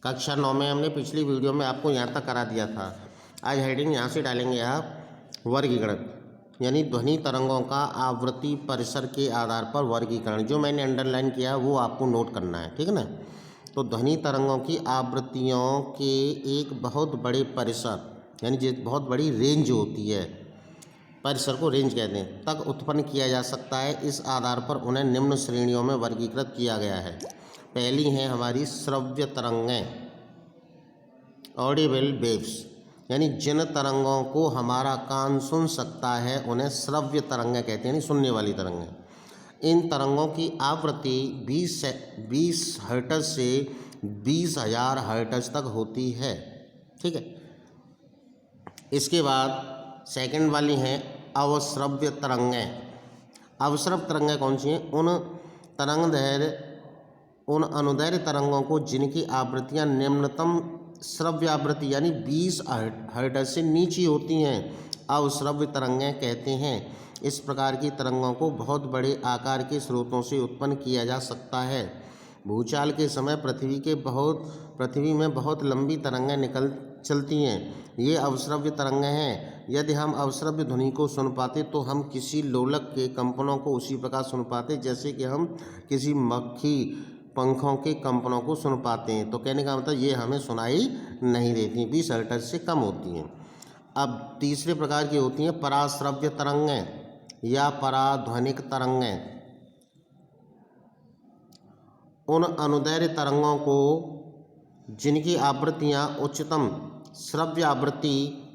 कक्षा 9 में हमने पिछली वीडियो में आपको यहाँ तक करा दिया था। आज हेडिंग यहाँ से डालेंगे आप वर्गीकरण, यानी ध्वनि तरंगों का आवृत्ति परिसर के आधार पर वर्गीकरण। जो मैंने अंडरलाइन किया वो आपको नोट करना है, ठीक है ना। तो ध्वनि तरंगों की आवृत्तियों के एक बहुत बड़े परिसर, यानी जो बहुत बड़ी रेंज होती है, परिसर को रेंज कहते हैं, तक उत्पन्न किया जा सकता है। इस आधार पर उन्हें निम्न श्रेणियों में वर्गीकृत किया गया है। पहली है हमारी श्रव्य तरंगें, ऑडिबल वेव्स, यानी जिन तरंगों को हमारा कान सुन सकता है उन्हें श्रव्य तरंगें कहते हैं, यानी सुनने वाली तरंगें। इन तरंगों की आवृत्ति 20 हर्ट्ज से 20,000 हर्ट्ज तक होती है, ठीक है। इसके बाद सेकंड वाली हैं अवश्रव्य तरंगें। अवश्रव्य तरंगें कौन सी हैं? उन अनुदैर्घ्य तरंगों को जिनकी आवृत्तियां निम्नतम श्रव्य आवृत्ति यानी 20 हर्ट्ज से नीचे होती हैं, अवश्रव्य तरंगें कहते हैं। इस प्रकार की तरंगों को बहुत बड़े आकार के स्रोतों से उत्पन्न किया जा सकता है। भूचाल के समय पृथ्वी में बहुत लंबी तरंगें चलती हैं। ये अवश्रव्य तरंगें हैं। यदि हम अवश्रव्य ध्वनि को सुन पाते तो हम किसी लोलक के कंपनों को उसी प्रकार सुन पाते जैसे कि हम किसी मक्खी पंखों के कंपनों को सुन पाते हैं। तो कहने का मतलब ये हमें सुनाई नहीं देती, 20 हर्ट्ज से कम होती हैं। अब तीसरे प्रकार की होती हैं पराश्रव्य तरंगें या पराध्वनिक तरंगें। उन अनुदैर्घ्य तरंगों को जिनकी आवृत्तियाँ उच्चतम श्रव्य आवृत्ति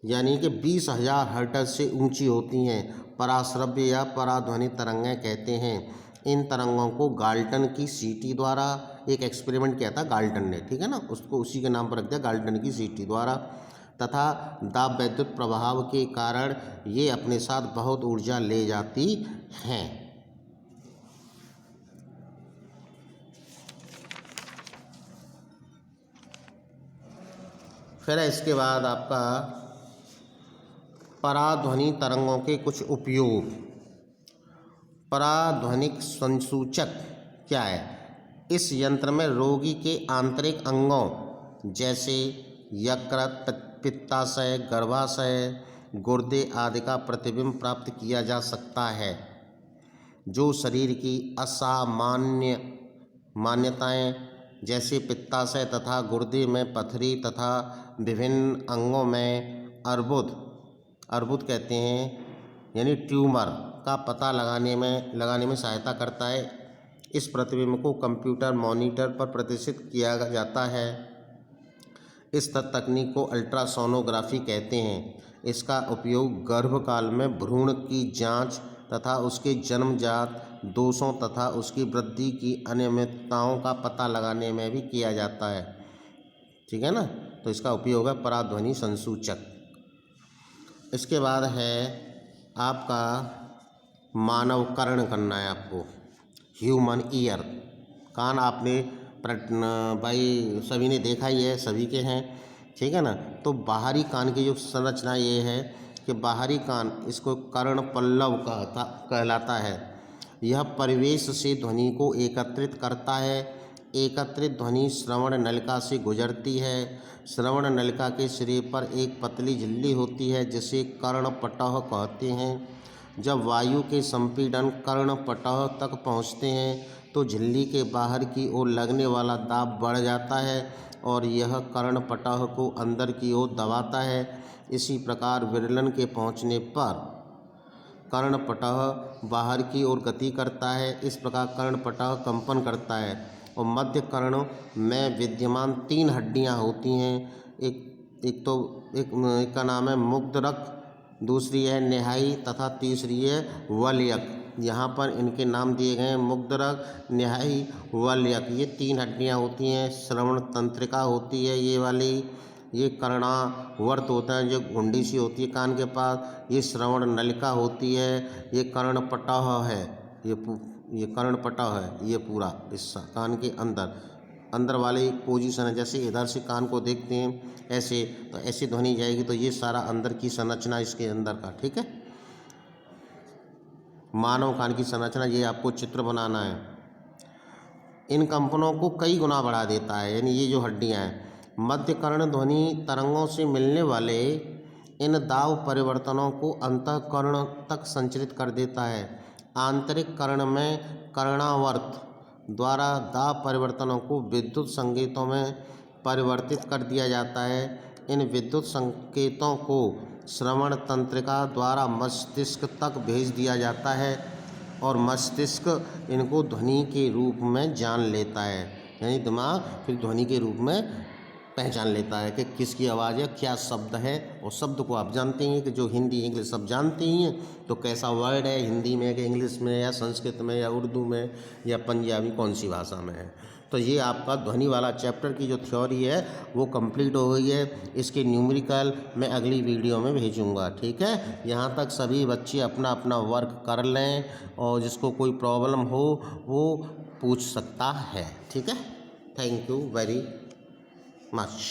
यानी कि 20,000 हर्ट्ज से ऊंची होती हैं, पराश्रव्य या पराध्वनिक तरंगें कहते हैं। इन तरंगों को गाल्टन की सीटी द्वारा, एक एक्सपेरिमेंट किया था गाल्टन ने, ठीक है ना, उसको उसी के नाम पर रख दिया, गाल्टन की सीटी द्वारा, तथा दाब वैद्युत प्रभाव के कारण ये अपने साथ बहुत ऊर्जा ले जाती हैं। फिर इसके बाद आपका पराध्वनि तरंगों के कुछ उपयोग। पराध्वनिक संसूचक क्या है? इस यंत्र में रोगी के आंतरिक अंगों जैसे यकृत, पित्ताशय, गर्भाशय, गुर्दे आदि का प्रतिबिंब प्राप्त किया जा सकता है, जो शरीर की असामान्य मान्यताएं जैसे पित्ताशय तथा गुर्दे में पथरी तथा विभिन्न अंगों में अर्बुद कहते हैं, यानी ट्यूमर का पता लगाने में सहायता करता है। इस प्रतिबिंब को कंप्यूटर मॉनिटर पर प्रदर्शित किया जाता है। इस तकनीक को अल्ट्रासोनोग्राफी कहते हैं। इसका उपयोग गर्भकाल में भ्रूण की जांच तथा उसके जन्मजात दोषों तथा उसकी वृद्धि की अनियमितताओं का पता लगाने में भी किया जाता है, ठीक है ना। तो इसका उपयोग है पराध्वनि संसूचक। इसके बाद है आपका मानवकरण करना है आपको, ह्यूमन ईयर। कान आपने भाई सभी ने देखा ही है, सभी के हैं, ठीक है ना। तो बाहरी कान की जो संरचना ये है कि बाहरी कान, इसको कर्ण पल्लव कहलाता है। यह परिवेश से ध्वनि को एकत्रित करता है। एकत्रित ध्वनि श्रवण नलिका से गुजरती है। श्रवण नलिका के सिरे पर एक पतली झिल्ली होती है जिसे कर्णपटह कहते हैं। जब वायु के संपीड़न कर्णपटह तक पहुँचते हैं तो झिल्ली के बाहर की ओर लगने वाला दाब बढ़ जाता है और यह कर्णपटह को अंदर की ओर दबाता है। इसी प्रकार विरलन के पहुँचने पर कर्णपटह बाहर की ओर गति करता है। इस प्रकार कर्णपटह कंपन करता है। और मध्य कर्ण में विद्यमान 3 हड्डियां होती हैं। एक का नाम है मुग्धरक, दूसरी है निहाई तथा तीसरी है वलयक। यहाँ पर इनके नाम दिए गए हैं, मुग्धरक, निहाई, वलयक। ये 3 हड्डियाँ होती हैं। श्रवण तंत्रिका होती है ये वाली, ये कर्णावर्त होता है जो घुंडी सी होती है कान के पास, ये श्रवण नलिका होती है, ये कर्णपटह है, ये कर्णपटह है, ये पूरा हिस्सा कान के अंदर वाले पोजीशन है। जैसे इधर से कान को देखते हैं ऐसे, तो ऐसी ध्वनि जाएगी, तो ये सारा अंदर की संरचना इसके अंदर का, ठीक है। मानव कान की संरचना ये आपको चित्र बनाना है। इन कंपनों को कई गुना बढ़ा देता है, यानी ये जो हड्डियाँ हैं। मध्य कर्ण ध्वनि तरंगों से मिलने वाले इन दाब परिवर्तनों को अंतःकर्ण तक संचरित कर देता है। आंतरिक कर्ण में कर्णावर्त द्वारा दाब परिवर्तनों को विद्युत संकेतों में परिवर्तित कर दिया जाता है। इन विद्युत संकेतों को श्रवण तंत्रिका द्वारा मस्तिष्क तक भेज दिया जाता है और मस्तिष्क इनको ध्वनि के रूप में जान लेता है, यानी दिमाग फिर ध्वनि के रूप में पहचान लेता है कि किसकी आवाज़ है, क्या शब्द है। और शब्द को आप जानते हैं कि जो हिंदी इंग्लिश सब जानते ही हैं, तो कैसा वर्ड है हिंदी में कि इंग्लिश में या संस्कृत में या उर्दू में या पंजाबी कौन सी भाषा में है। तो ये आपका ध्वनि वाला चैप्टर की जो थ्योरी है वो कंप्लीट हो गई है। इसके न्यूमेरिकल मैं अगली वीडियो में भेजूँगा, ठीक है। यहाँ तक सभी बच्चे अपना अपना वर्क कर लें और जिसको कोई प्रॉब्लम हो वो पूछ सकता है, ठीक है। Thank you very much.